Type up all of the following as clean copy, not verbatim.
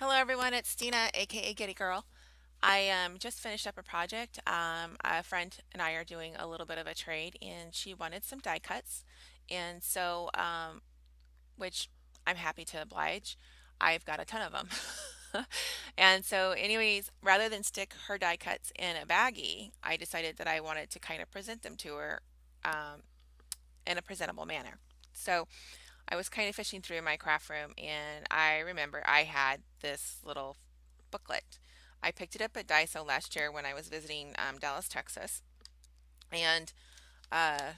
Hello everyone, it's Dina, aka Giddy Girl. I just finished up a project. A friend and I are doing a little bit of a trade, and she wanted some die cuts, and so which I'm happy to oblige. I've got a ton of them, and so anyways, rather than stick her die cuts in a baggie, I decided that I wanted to kind of present them to her um, in a presentable manner. So I was kind of fishing through my craft room and I remember I had this little booklet. I picked it up at Daiso last year when I was visiting Dallas, Texas, and uh,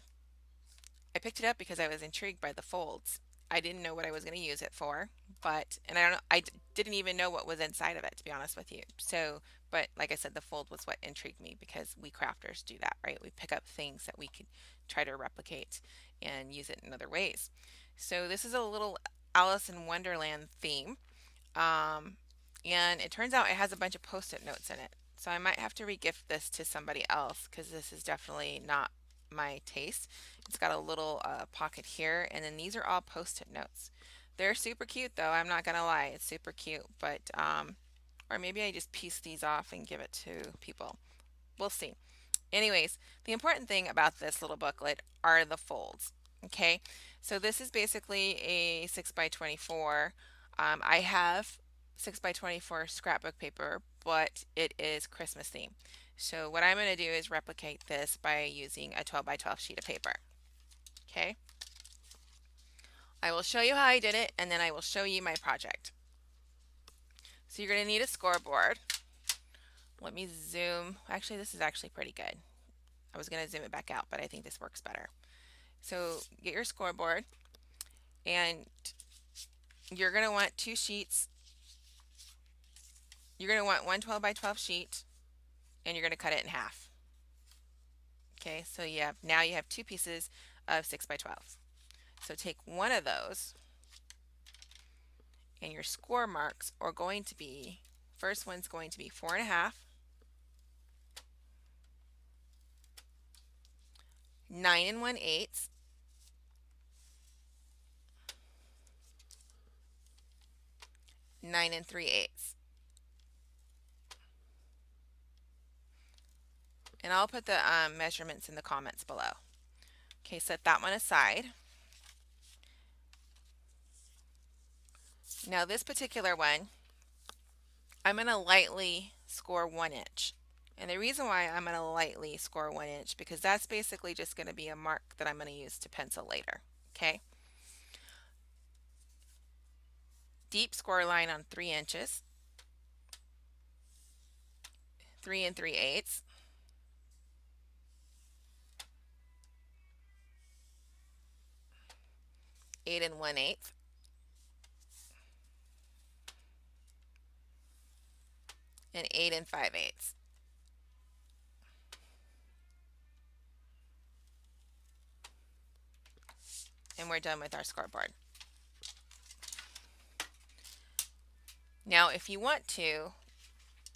I picked it up because I was intrigued by the folds. I didn't know what I was going to use it for, but and I don't know, didn't even know what was inside of it, to be honest with you. So, but like I said, the fold was what intrigued me because we crafters do that, right? We pick up things that we could try to replicate and use it in other ways. So this is a little Alice in Wonderland theme. Um, and it turns out it has a bunch of post-it notes in it. So I might have to regift this to somebody else because this is definitely not my taste. It's got a little pocket here, and then these are all post-it notes. They're super cute though, I'm not gonna lie, it's super cute, but or maybe I just piece these off and give it to people. We'll see. Anyways, the important thing about this little booklet are the folds. Okay, so this is basically a 6 by 24. I have 6 by 24 scrapbook paper, but it is Christmas theme. So what I'm going to do is replicate this by using a 12 by 12 sheet of paper. Okay, I will show you how I did it and then I will show you my project. So you're going to need a scoreboard. Let me zoom. Actually, this is actually pretty good. I was going to zoom it back out, but I think this works better. So get your scoreboard and you're going to want two sheets. You're going to want one 12 by 12 sheet and you're going to cut it in half. Okay, so now you have two pieces of 6 by 12. So take one of those and your score marks are going to be, first one's going to be 4.5, 9 1/8, nine and 3/8. And I'll put the measurements in the comments below. Okay, set that one aside. Now this particular one, I'm going to lightly score 1 inch. And the reason why I'm going to lightly score 1 inch, because that's basically just going to be a mark that I'm going to use to pencil later. Okay. Deep score line on 3 inches, 3 3/8, eight 1/8, and 8 5/8. And we're done with our scoreboard. Now, if you want to,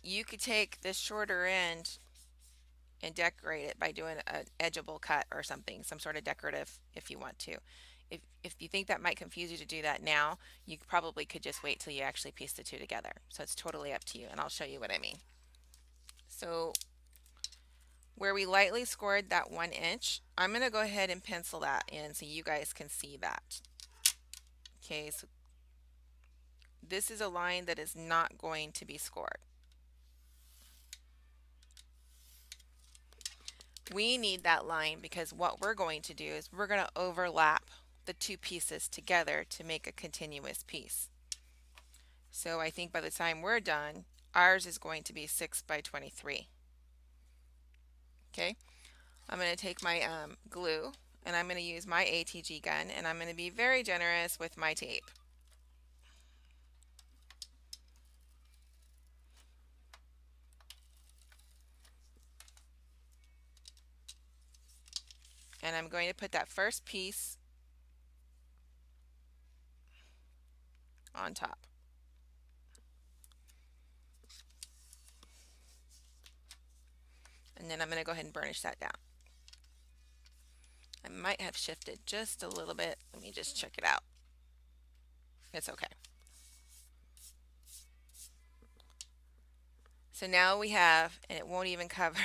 you could take this shorter end and decorate it by doing an edgeable cut or something, some sort of decorative if you want to. If you think that might confuse you to do that now, you probably could just wait till you actually piece the two together. So it's totally up to you, and I'll show you what I mean. So where we lightly scored that 1 inch, I'm going to go ahead and pencil that in so you guys can see that. Okay, so this is a line that is not going to be scored. We need that line because what we're going to do is we're going to overlap the two pieces together to make a continuous piece. So I think by the time we're done, ours is going to be 6 by 23. Okay, I'm going to take my glue and I'm going to use my ATG gun and I'm going to be very generous with my tape. And I'm going to put that first piece on top. And then I'm going to go ahead and burnish that down. I might have shifted just a little bit. Let me just check it out. It's okay. So now we have, and it won't even cover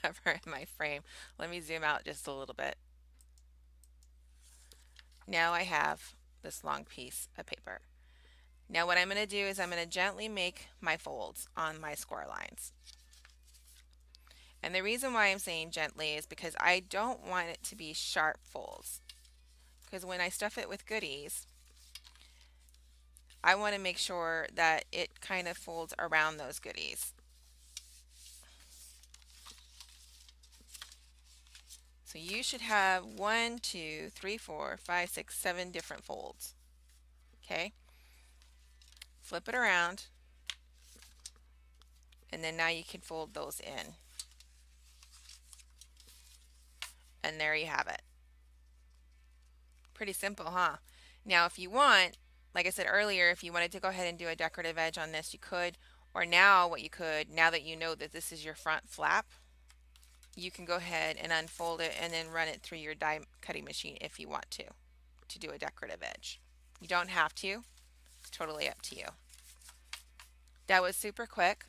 cover my frame. Let me zoom out just a little bit. Now I have this long piece of paper. Now what I'm going to do is I'm going to gently make my folds on my score lines. And the reason why I'm saying gently is because I don't want it to be sharp folds. Because when I stuff it with goodies, I want to make sure that it kind of folds around those goodies. So you should have 1, 2, 3, 4, 5, 6, 7 different folds. Okay? Flip it around, and then now you can fold those in. And there you have it. Pretty simple, huh? Now if you want, like I said earlier, if you wanted to go ahead and do a decorative edge on this, you could. Or now what you could, now that you know that this is your front flap, you can go ahead and unfold it and then run it through your die cutting machine if you want to do a decorative edge. You don't have to. It's totally up to you. That was super quick.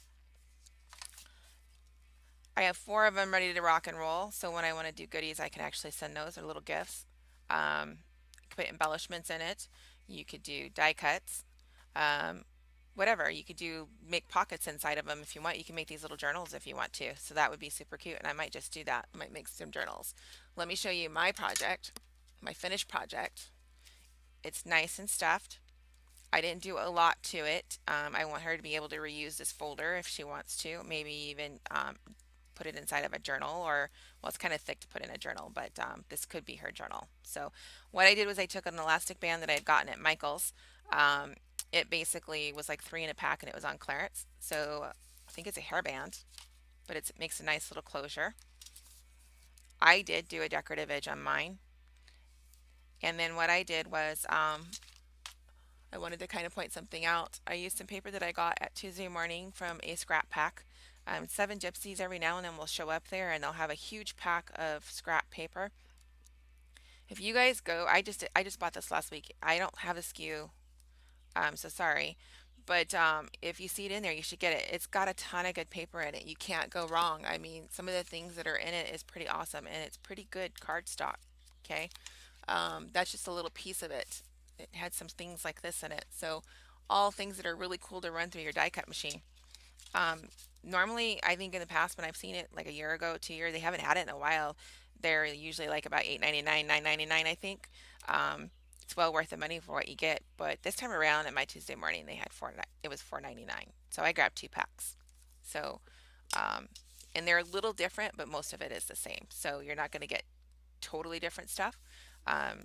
I have 4 of them ready to rock and roll, so when I want to do goodies, I can actually send those or little gifts. Put embellishments in it. You could do die cuts. Whatever. You could do make pockets inside of them if you want. You can make these little journals if you want to. So that would be super cute, and I might just do that. I might make some journals. Let me show you my project, my finished project. It's nice and stuffed. I didn't do a lot to it. I want her to be able to reuse this folder if she wants to. Maybe even put it inside of a journal, or well, it's kind of thick to put in a journal, but this could be her journal. So what I did was I took an elastic band that I had gotten at Michael's. It basically was like 3 in a pack, and it was on clearance. So I think it's a hairband, but it makes a nice little closure. I did do a decorative edge on mine, and then what I did was I wanted to kind of point something out. I used some paper that I got at Tuesday Morning from a scrap pack. 7 Gypsies every now and then will show up there, and they'll have a huge pack of scrap paper. If you guys go, I just bought this last week. I don't have a SKU, so sorry. But if you see it in there, you should get it. It's got a ton of good paper in it. You can't go wrong. I mean, some of the things that are in it is pretty awesome, and it's pretty good cardstock. Okay, that's just a little piece of it. It had some things like this in it. So all things that are really cool to run through your die cut machine. Normally, I think in the past when I've seen it like a year ago, 2 years, they haven't had it in a while. They're usually like about $8.99, $9.99, I think. It's well worth the money for what you get. But this time around at my Tuesday Morning, they had it was $4.99. So I grabbed 2 packs. So, and they're a little different, but most of it is the same. So you're not going to get totally different stuff.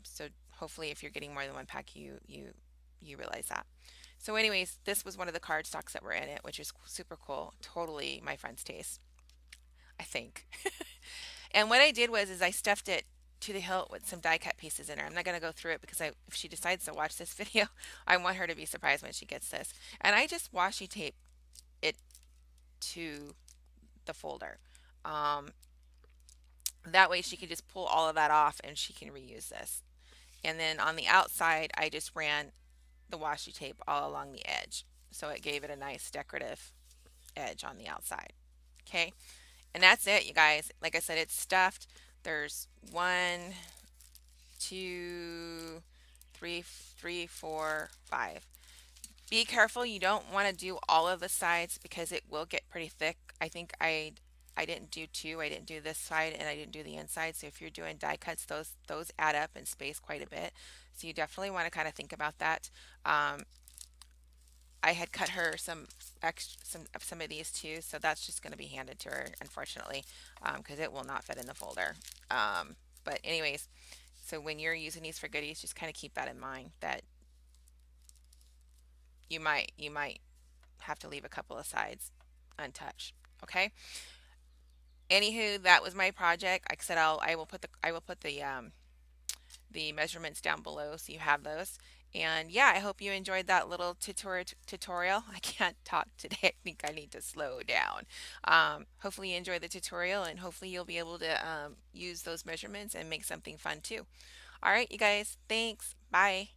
So hopefully, if you're getting more than 1 pack, you realize that. So anyways, this was one of the cardstocks that were in it, which is super cool. Totally my friend's taste, I think. And what I did was is I stuffed it to the hilt with some die cut pieces in her. I'm not going to go through it because if she decides to watch this video, I want her to be surprised when she gets this. And I just washi tape it to the folder. That way she can just pull all of that off and she can reuse this. And then on the outside, I just ran the washi tape all along the edge. So it gave it a nice decorative edge on the outside. Okay. And that's it, you guys. Like I said, it's stuffed. There's 1, 2, 3, 4, 5. Be careful. You don't want to do all of the sides because it will get pretty thick. I think I didn't do 2. I didn't do this side and I didn't do the inside. So if you're doing die cuts, those add up and space quite a bit. So you definitely want to kind of think about that. I had cut her some of these too, so that's just going to be handed to her, unfortunately, because it will not fit in the folder. But anyways, so when you're using these for goodies, just kind of keep that in mind that you might have to leave a couple of sides untouched. Okay. Anywho, that was my project. Like I said, I will put the measurements down below so you have those. And yeah, I hope you enjoyed that little tutorial. I can't talk today. I think I need to slow down. Hopefully you enjoyed the tutorial, and hopefully you'll be able to use those measurements and make something fun too. All right, you guys, thanks. Bye.